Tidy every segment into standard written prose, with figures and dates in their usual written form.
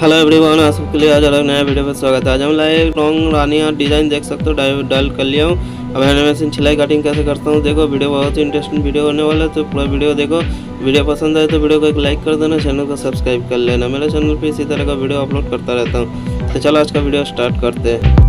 Hello everyone, आप सबके लिए आज अलग नया वीडियो पर स्वागत है। आज हम लाए एक लॉन्ग रानी हार डिज़ाइन देख सकते हो, डायल कर लिया हूँ। अब एनिमेशन सिलाई कटिंग कैसे करता हूँ देखो। वीडियो बहुत ही इंटरेस्टिंग वीडियो होने वाला है, तो पूरा वीडियो देखो। वीडियो पसंद आए तो वीडियो को एक लाइक कर देना, चैनल को सब्सक्राइब कर लेना। मेरे चैनल पर इसी तरह का वीडियो अपलोड करता रहता हूँ। तो चलो आज का वीडियो स्टार्ट करते हैं।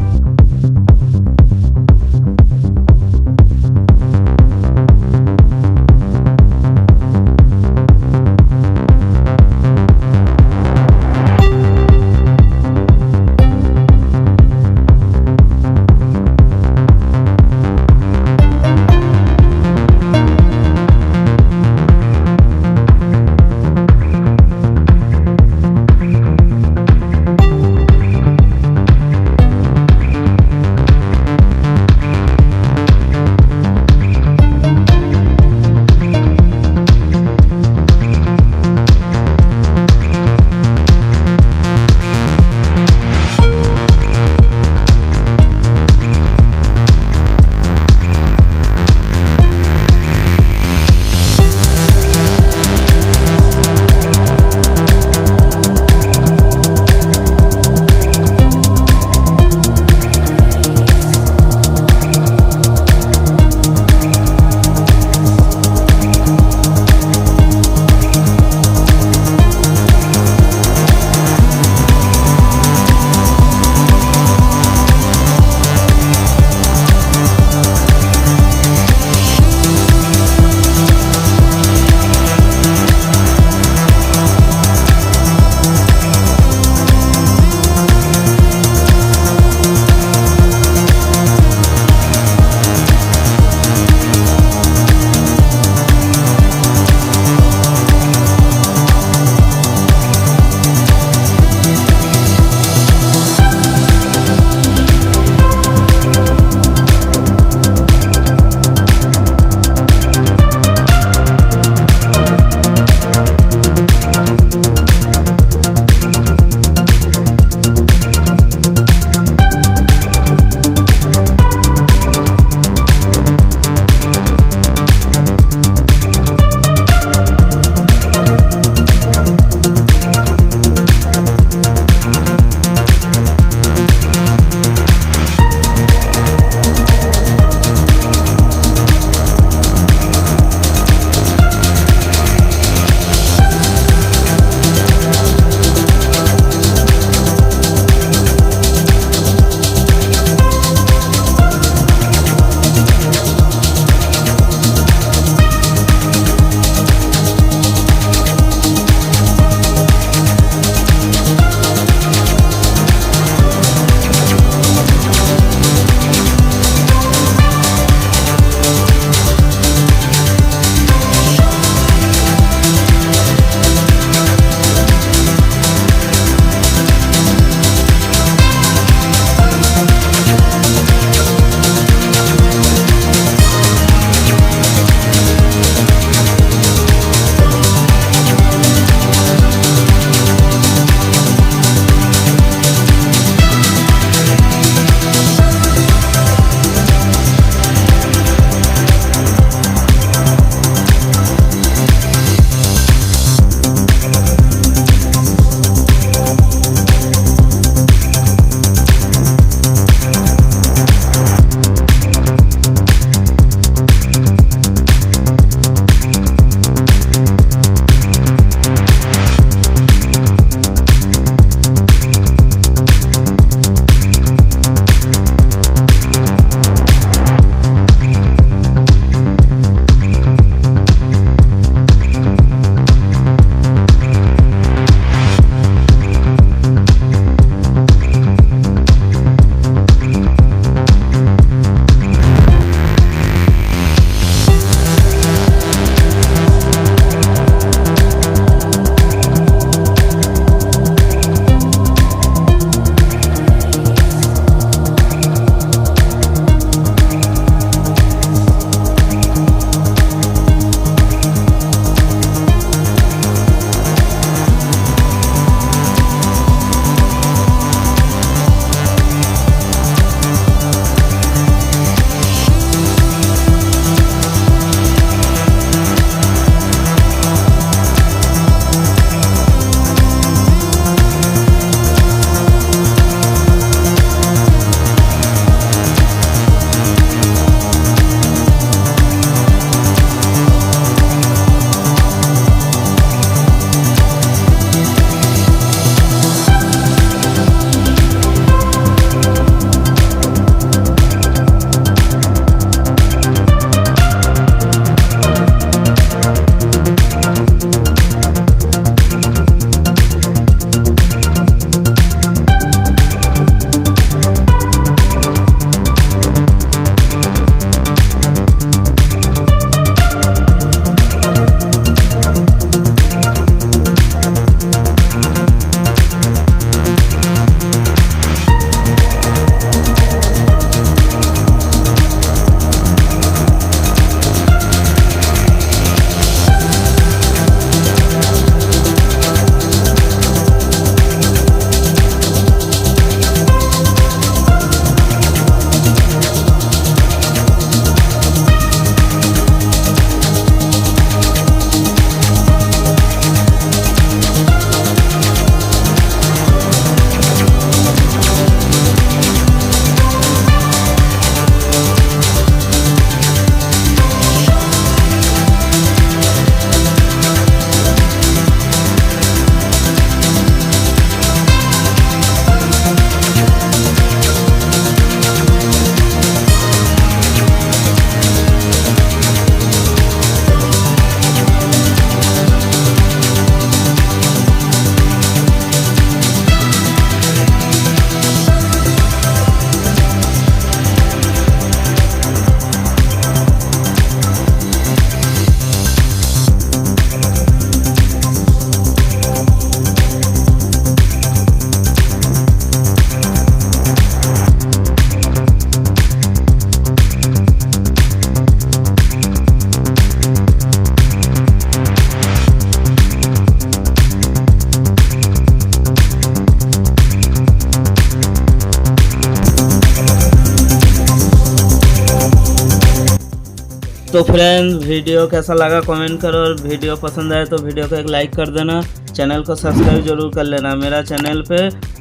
तो फ्रेंड्स वीडियो कैसा लगा कमेंट करो, और वीडियो पसंद आए तो वीडियो को एक लाइक कर देना, चैनल को सब्सक्राइब जरूर कर लेना। मेरा चैनल पे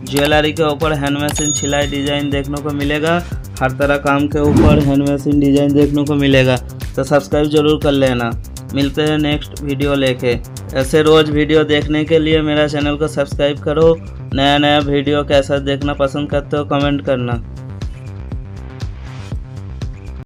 ज्वेलरी के ऊपर हैंड मशीन सिलाई डिज़ाइन देखने को मिलेगा, हर तरह काम के ऊपर हैंड मशीन डिज़ाइन देखने को मिलेगा, तो सब्सक्राइब जरूर कर लेना। मिलते हैं नेक्स्ट वीडियो लेके। ऐसे रोज़ वीडियो देखने के लिए मेरा चैनल को सब्सक्राइब करो। नया वीडियो कैसा देखना पसंद करते हो कमेंट करना।